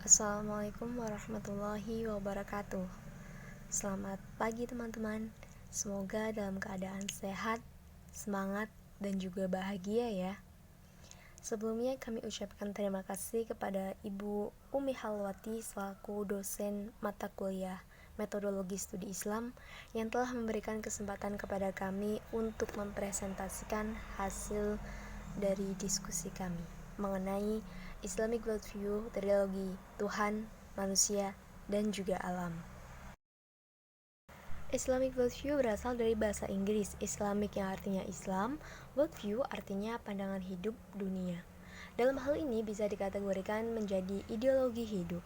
Assalamualaikum warahmatullahi wabarakatuh. Selamat pagi teman-teman. Semoga dalam keadaan sehat, semangat, dan juga bahagia ya. Sebelumnya kami ucapkan terima kasih kepada Ibu Umi Halwati selaku dosen mata kuliah Metodologi Studi Islam yang telah memberikan kesempatan kepada kami untuk mempresentasikan hasil dari diskusi kami mengenai Islamic Worldview, trilogi Tuhan, manusia, dan juga alam. Islamic Worldview berasal dari bahasa Inggris Islamic yang artinya Islam, Worldview artinya pandangan hidup dunia. Dalam hal ini bisa dikategorikan menjadi ideologi hidup.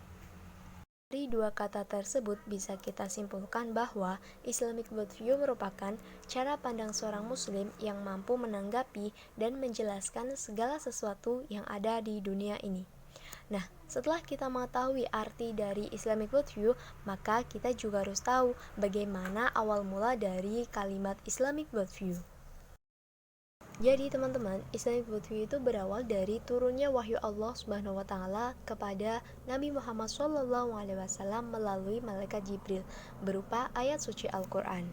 Dari dua kata tersebut bisa kita simpulkan bahwa Islamic Worldview merupakan cara pandang seorang muslim yang mampu menanggapi dan menjelaskan segala sesuatu yang ada di dunia ini. Nah, setelah kita mengetahui arti dari Islamic Worldview, maka kita juga harus tahu bagaimana awal mula dari kalimat Islamic Worldview. Jadi teman-teman, Islamic Worldview itu berawal dari turunnya wahyu Allah Subhanahu wa taala kepada Nabi Muhammad SAW melalui malaikat Jibril berupa ayat suci Al-Qur'an.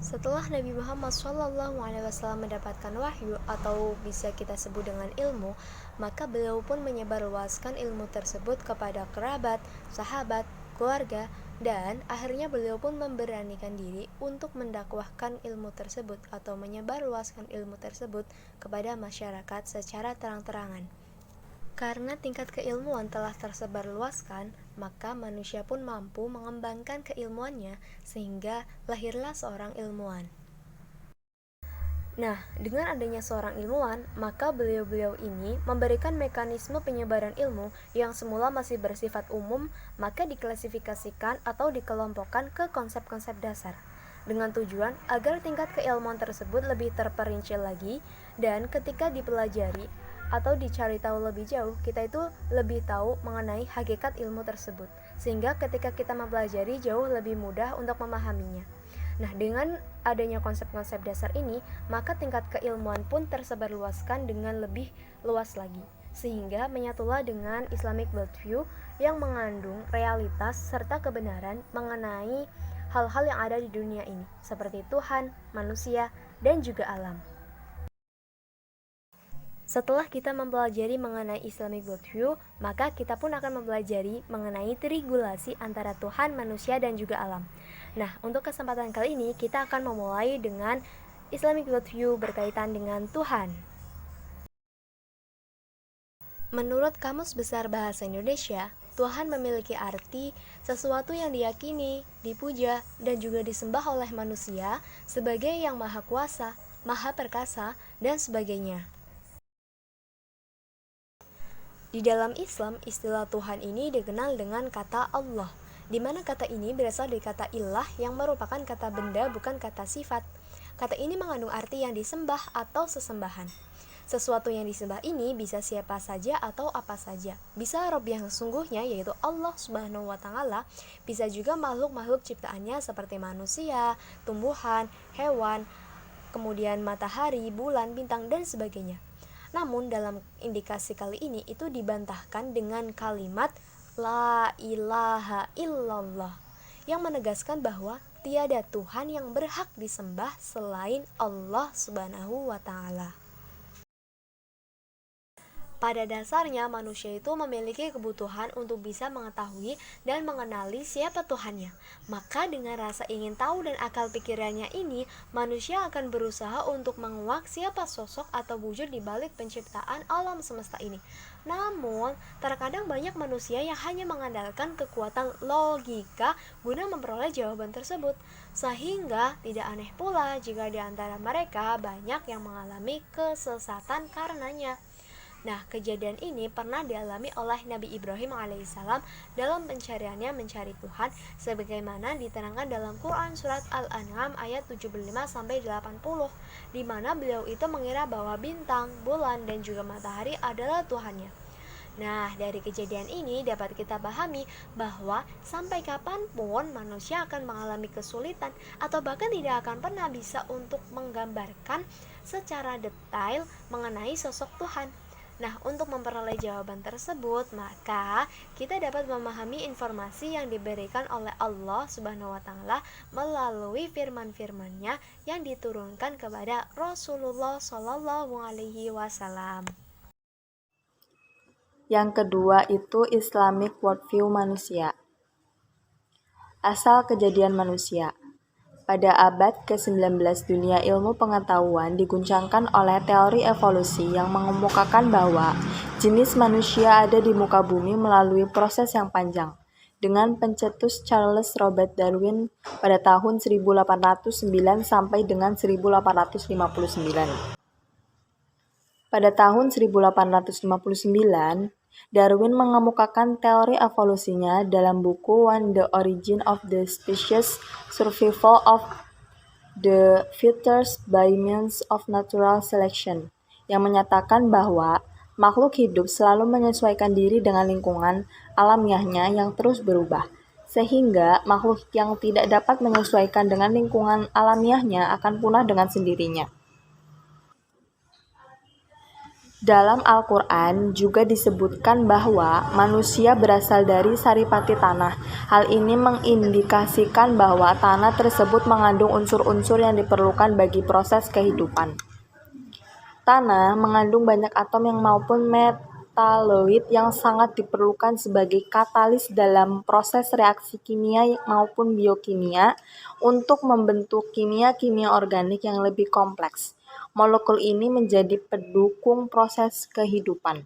Setelah Nabi Muhammad SAW mendapatkan wahyu atau bisa kita sebut dengan ilmu, maka beliau pun menyebarluaskan ilmu tersebut kepada kerabat, sahabat, keluarga, dan akhirnya beliau pun memberanikan diri untuk mendakwahkan ilmu tersebut atau menyebarluaskan ilmu tersebut kepada masyarakat secara terang-terangan. Karena tingkat keilmuan telah tersebar luaskan, maka manusia pun mampu mengembangkan keilmuannya sehingga lahirlah seorang ilmuwan. Nah, dengan adanya seorang ilmuwan, maka beliau-beliau ini memberikan mekanisme penyebaran ilmu yang semula masih bersifat umum, maka diklasifikasikan atau dikelompokkan ke konsep-konsep dasar, dengan tujuan agar tingkat keilmuan tersebut lebih terperinci lagi, dan ketika dipelajari atau dicari tahu lebih jauh, kita itu lebih tahu mengenai hakikat ilmu tersebut, sehingga ketika kita mempelajari jauh lebih mudah untuk memahaminya. Nah, dengan adanya konsep-konsep dasar ini, maka tingkat keilmuan pun tersebarluaskan dengan lebih luas lagi, sehingga menyatulah dengan Islamic Worldview yang mengandung realitas serta kebenaran mengenai hal-hal yang ada di dunia ini, seperti Tuhan, manusia, dan juga alam. Setelah kita mempelajari mengenai Islamic Worldview, maka kita pun akan mempelajari mengenai triangulasi antara Tuhan, manusia, dan juga alam. Nah, untuk kesempatan kali ini kita akan memulai dengan Islamic Worldview berkaitan dengan Tuhan. Menurut Kamus Besar Bahasa Indonesia, Tuhan memiliki arti sesuatu yang diyakini, dipuja, dan juga disembah oleh manusia sebagai yang maha kuasa, maha perkasa, dan sebagainya. Di dalam Islam, istilah Tuhan ini dikenal dengan kata Allah, di mana kata ini berasal dari kata ilah yang merupakan kata benda bukan kata sifat. Kata ini mengandung arti yang disembah atau sesembahan. Sesuatu yang disembah ini bisa siapa saja atau apa saja. Bisa Rob yang sesungguhnya yaitu Allah Subhanahu wa taala, bisa juga makhluk-makhluk ciptaannya seperti manusia, tumbuhan, hewan, kemudian matahari, bulan, bintang, dan sebagainya. Namun dalam indikasi kali ini itu dibantahkan dengan kalimat La ilaha illallah yang menegaskan bahwa tiada Tuhan yang berhak disembah selain Allah Subhanahu wa taala. Pada dasarnya manusia itu memiliki kebutuhan untuk bisa mengetahui dan mengenali siapa Tuhannya. Maka dengan rasa ingin tahu dan akal pikirannya ini, manusia akan berusaha untuk menguak siapa sosok atau wujud di balik penciptaan alam semesta ini. Namun, terkadang banyak manusia yang hanya mengandalkan kekuatan logika guna memperoleh jawaban tersebut. Sehingga tidak aneh pula jika di antara mereka banyak yang mengalami kesesatan karenanya. Nah, kejadian ini pernah dialami oleh Nabi Ibrahim alaihissalam dalam pencariannya mencari Tuhan sebagaimana diterangkan dalam Quran surat Al-An'am ayat 75-80, di mana beliau itu mengira bahwa bintang, bulan, dan juga matahari adalah Tuhannya. Nah, dari kejadian ini dapat kita pahami bahwa sampai kapanpun manusia akan mengalami kesulitan atau bahkan tidak akan pernah bisa untuk menggambarkan secara detail mengenai sosok Tuhan. Nah, untuk memperoleh jawaban tersebut, maka kita dapat memahami informasi yang diberikan oleh Allah Subhanahu wa taala melalui firman-firman-Nya yang diturunkan kepada Rasulullah Shallallahu alaihi wasallam. Yang kedua itu Islamic Worldview manusia. Asal kejadian manusia. Pada abad ke-19, dunia ilmu pengetahuan diguncangkan oleh teori evolusi yang mengemukakan bahwa jenis manusia ada di muka bumi melalui proses yang panjang, dengan pencetus Charles Robert Darwin pada tahun 1809 sampai dengan 1859. Pada tahun 1859, Darwin mengemukakan teori evolusinya dalam buku On the Origin of the Species, Survival of the Fittest by Means of Natural Selection, yang menyatakan bahwa makhluk hidup selalu menyesuaikan diri dengan lingkungan alamiahnya yang terus berubah, sehingga makhluk yang tidak dapat menyesuaikan dengan lingkungan alamiahnya akan punah dengan sendirinya. Dalam Al-Quran juga disebutkan bahwa manusia berasal dari saripati tanah. Hal ini mengindikasikan bahwa tanah tersebut mengandung unsur-unsur yang diperlukan bagi proses kehidupan. Tanah mengandung banyak atom yang maupun metaloid yang sangat diperlukan sebagai katalis dalam proses reaksi kimia maupun biokimia untuk membentuk kimia-kimia organik yang lebih kompleks. Molekul ini menjadi pendukung proses kehidupan.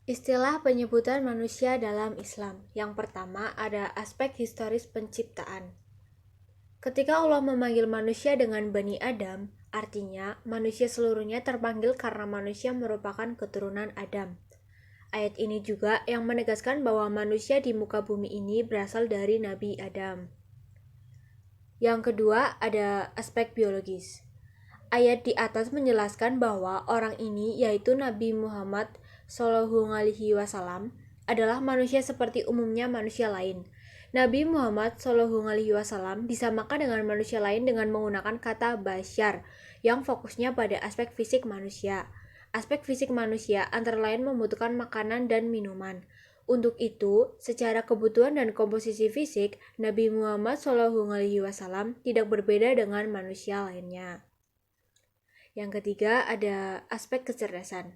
Istilah penyebutan manusia dalam Islam. Yang pertama ada aspek historis penciptaan. Ketika Allah memanggil manusia dengan Bani Adam, artinya manusia seluruhnya terpanggil karena manusia merupakan keturunan Adam. Ayat ini juga yang menegaskan bahwa manusia di muka bumi ini berasal dari Nabi Adam. Yang kedua, ada aspek biologis. Ayat di atas menjelaskan bahwa orang ini, yaitu Nabi Muhammad SAW, adalah manusia seperti umumnya manusia lain. Nabi Muhammad SAW disamakan dengan manusia lain dengan menggunakan kata basyar, yang fokusnya pada aspek fisik manusia. Aspek fisik manusia antara lain membutuhkan makanan dan minuman. Untuk itu, secara kebutuhan dan komposisi fisik, Nabi Muhammad SAW tidak berbeda dengan manusia lainnya. Yang ketiga, ada aspek kecerdasan.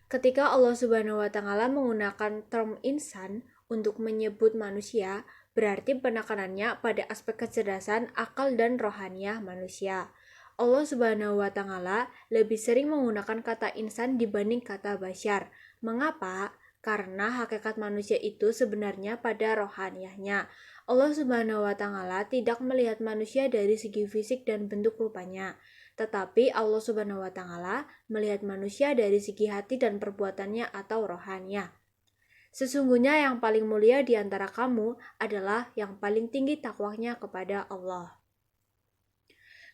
Ketika Allah Subhanahu wa taala menggunakan term insan untuk menyebut manusia, berarti penekanannya pada aspek kecerdasan, akal dan rohaniah manusia. Allah Subhanahu wa taala lebih sering menggunakan kata insan dibanding kata basyar. Mengapa? Karena hakikat manusia itu sebenarnya pada rohaniahnya. Allah Subhanahu wa taala tidak melihat manusia dari segi fisik dan bentuk rupanya, tetapi Allah Subhanahu wa taala melihat manusia dari segi hati dan perbuatannya atau rohaniah. Sesungguhnya yang paling mulia di antara kamu adalah yang paling tinggi takwanya kepada Allah.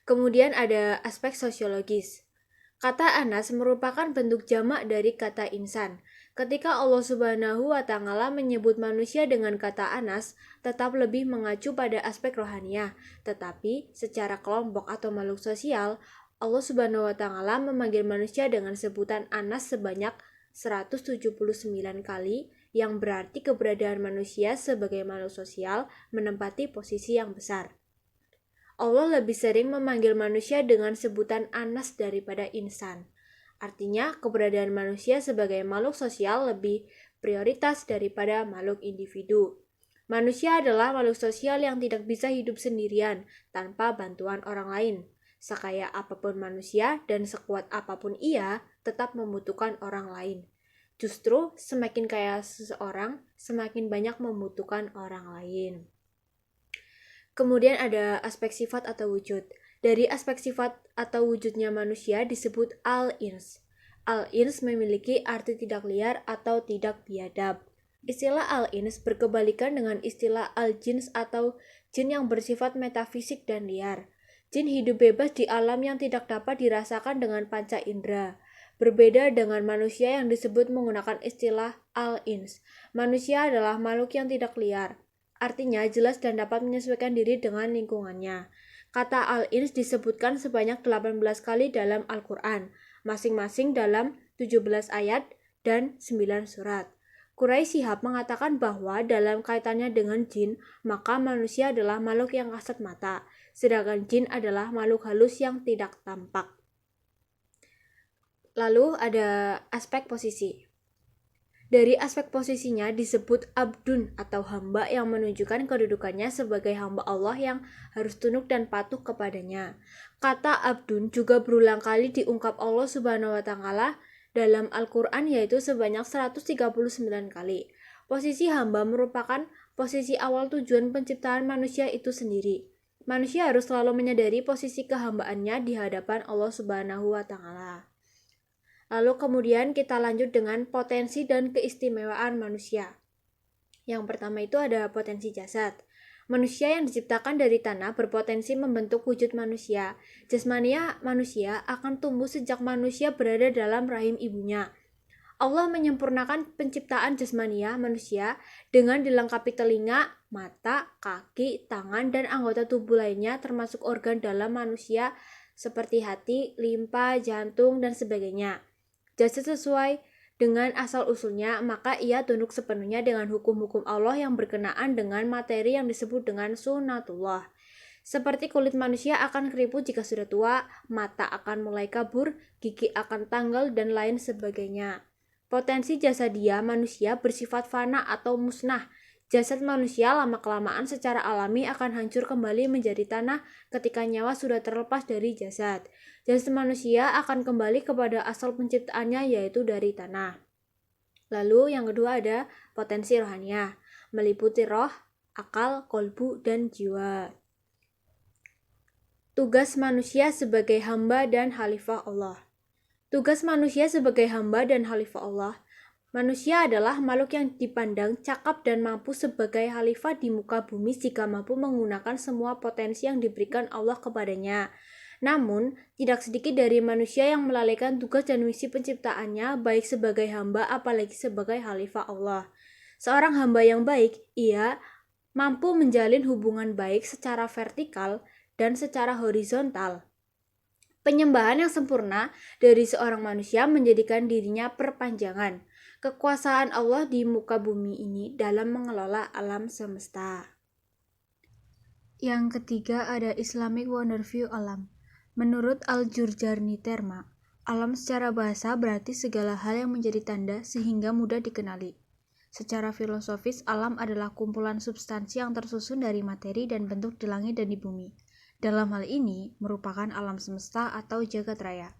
Kemudian ada aspek sosiologis. Kata Anas merupakan bentuk jamak dari kata insan. Ketika Allah Subhanahu wa taala menyebut manusia dengan kata Anas, tetap lebih mengacu pada aspek rohaniah, tetapi secara kelompok atau makhluk sosial, Allah Subhanahu wa taala memanggil manusia dengan sebutan Anas sebanyak 179 kali, yang berarti keberadaan manusia sebagai makhluk sosial menempati posisi yang besar. Allah lebih sering memanggil manusia dengan sebutan Anas daripada insan. Artinya, keberadaan manusia sebagai makhluk sosial lebih prioritas daripada makhluk individu. Manusia adalah makhluk sosial yang tidak bisa hidup sendirian tanpa bantuan orang lain. Sekaya apapun manusia dan sekuat apapun ia, tetap membutuhkan orang lain. Justru, semakin kaya seseorang, semakin banyak membutuhkan orang lain. Kemudian ada aspek sifat atau wujud. Dari aspek sifat atau wujudnya manusia disebut al-ins. Al-ins memiliki arti tidak liar atau tidak biadab. Istilah al-ins berkebalikan dengan istilah al-jins atau jin yang bersifat metafisik dan liar. Jin hidup bebas di alam yang tidak dapat dirasakan dengan panca indera. Berbeda dengan manusia yang disebut menggunakan istilah al-ins. Manusia adalah makhluk yang tidak liar. Artinya jelas dan dapat menyesuaikan diri dengan lingkungannya. Kata al-ins disebutkan sebanyak 18 kali dalam Al-Quran, masing-masing dalam 17 ayat dan 9 surat. Quraisy Shihab mengatakan bahwa dalam kaitannya dengan jin, maka manusia adalah makhluk yang kasat mata, sedangkan jin adalah makhluk halus yang tidak tampak. Lalu ada aspek posisi. Dari aspek posisinya disebut abdun atau hamba yang menunjukkan kedudukannya sebagai hamba Allah yang harus tunduk dan patuh kepadanya. Kata abdun juga berulang kali diungkap Allah Subhanahu wa taala dalam Al-Qur'an yaitu sebanyak 139 kali. Posisi hamba merupakan posisi awal tujuan penciptaan manusia itu sendiri. Manusia harus selalu menyadari posisi kehambaannya di hadapan Allah Subhanahu wa taala. Lalu kemudian kita lanjut dengan potensi dan keistimewaan manusia. Yang pertama itu ada potensi jasad. Manusia yang diciptakan dari tanah berpotensi membentuk wujud manusia. Jasmania manusia akan tumbuh sejak manusia berada dalam rahim ibunya. Allah menyempurnakan penciptaan jasmania manusia dengan dilengkapi telinga, mata, kaki, tangan, dan anggota tubuh lainnya termasuk organ dalam manusia seperti hati, limpa, jantung, dan sebagainya. Jasad sesuai dengan asal-usulnya, maka ia tunduk sepenuhnya dengan hukum-hukum Allah yang berkenaan dengan materi yang disebut dengan sunnatullah. Seperti kulit manusia akan keriput jika sudah tua, mata akan mulai kabur, gigi akan tanggal, dan lain sebagainya. Potensi jasadia manusia bersifat fana atau musnah. Jasad manusia lama-kelamaan secara alami akan hancur kembali menjadi tanah ketika nyawa sudah terlepas dari jasad. Jasad manusia akan kembali kepada asal penciptaannya yaitu dari tanah. Lalu yang kedua ada potensi rohaniah, meliputi roh, akal, kolbu, dan jiwa. Tugas manusia sebagai hamba dan khalifah Allah. Tugas manusia sebagai hamba dan khalifah Allah. Manusia adalah makhluk yang dipandang cakap dan mampu sebagai khalifah di muka bumi jika mampu menggunakan semua potensi yang diberikan Allah kepadanya. Namun, tidak sedikit dari manusia yang melalaikan tugas dan misi penciptaannya baik sebagai hamba apalagi sebagai khalifah Allah. Seorang hamba yang baik, ia mampu menjalin hubungan baik secara vertikal dan secara horizontal. Penyembahan yang sempurna dari seorang manusia menjadikan dirinya perpanjangan kekuasaan Allah di muka bumi ini dalam mengelola alam semesta. Yang ketiga ada Islamic Wonderview Alam. Menurut Al-Jurjarni Terma, alam secara bahasa berarti segala hal yang menjadi tanda sehingga mudah dikenali. Secara filosofis, alam adalah kumpulan substansi yang tersusun dari materi dan bentuk di langit dan di bumi. Dalam hal ini, merupakan alam semesta atau jagat raya.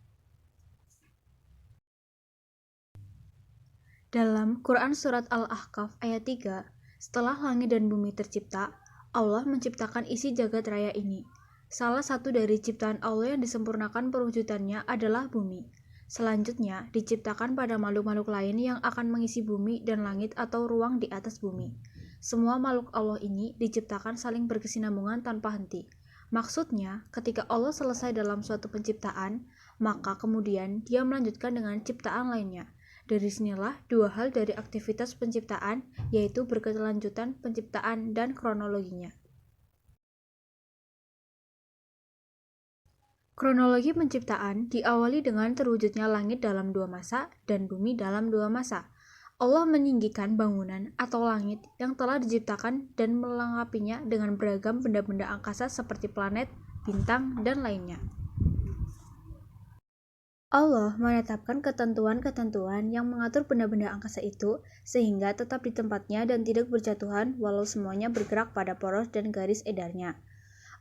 Dalam Quran Surat Al-Ahqaf ayat 3, setelah langit dan bumi tercipta, Allah menciptakan isi jagat raya ini. Salah satu dari ciptaan Allah yang disempurnakan perwujudannya adalah bumi. Selanjutnya, diciptakan pada makhluk-makhluk lain yang akan mengisi bumi dan langit atau ruang di atas bumi. Semua makhluk Allah ini diciptakan saling berkesinambungan tanpa henti. Maksudnya, ketika Allah selesai dalam suatu penciptaan, maka kemudian Dia melanjutkan dengan ciptaan lainnya. Dari sinilah dua hal dari aktivitas penciptaan, yaitu berkelanjutan penciptaan dan kronologinya. Kronologi penciptaan diawali dengan terwujudnya langit dalam dua masa dan bumi dalam dua masa. Allah meninggikan bangunan atau langit yang telah diciptakan dan melengkapinya dengan beragam benda-benda angkasa seperti planet, bintang, dan lainnya. Allah menetapkan ketentuan-ketentuan yang mengatur benda-benda angkasa itu sehingga tetap di tempatnya dan tidak berjatuhan walau semuanya bergerak pada poros dan garis edarnya.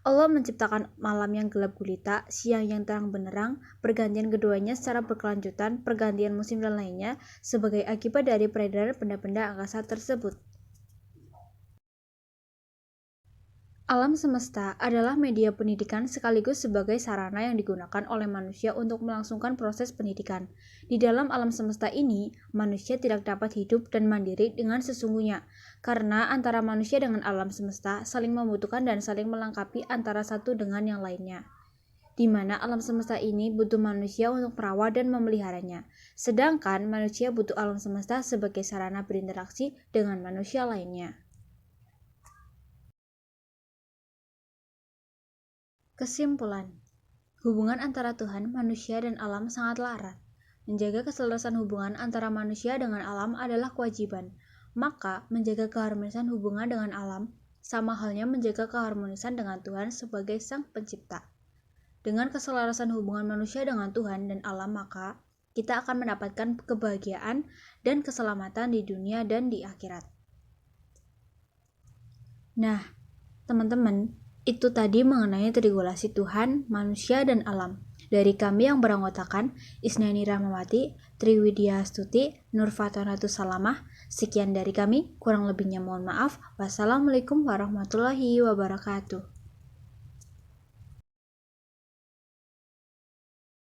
Allah menciptakan malam yang gelap gulita, siang yang terang benderang, pergantian keduanya secara berkelanjutan, pergantian musim dan lainnya sebagai akibat dari peredaran benda-benda angkasa tersebut. Alam semesta adalah media pendidikan sekaligus sebagai sarana yang digunakan oleh manusia untuk melangsungkan proses pendidikan. Di dalam alam semesta ini, manusia tidak dapat hidup dan mandiri dengan sesungguhnya, karena antara manusia dengan alam semesta saling membutuhkan dan saling melengkapi antara satu dengan yang lainnya. Di mana alam semesta ini butuh manusia untuk merawat dan memeliharanya, sedangkan manusia butuh alam semesta sebagai sarana berinteraksi dengan manusia lainnya. Kesimpulan, hubungan antara Tuhan, manusia, dan alam sangatlah erat. Menjaga keselarasan hubungan antara manusia dengan alam adalah kewajiban. Maka, menjaga keharmonisan hubungan dengan alam sama halnya menjaga keharmonisan dengan Tuhan sebagai Sang Pencipta. Dengan keselarasan hubungan manusia dengan Tuhan dan alam, maka kita akan mendapatkan kebahagiaan dan keselamatan di dunia dan di akhirat. Nah, teman-teman, itu tadi mengenai triangulasi Tuhan, manusia, dan alam. Dari kami yang beranggotakan Isnani Rahmawati, Triwidya Astuti, Nur Fatanatus Salamah. Sekian dari kami, kurang lebihnya mohon maaf. Wassalamualaikum warahmatullahi wabarakatuh.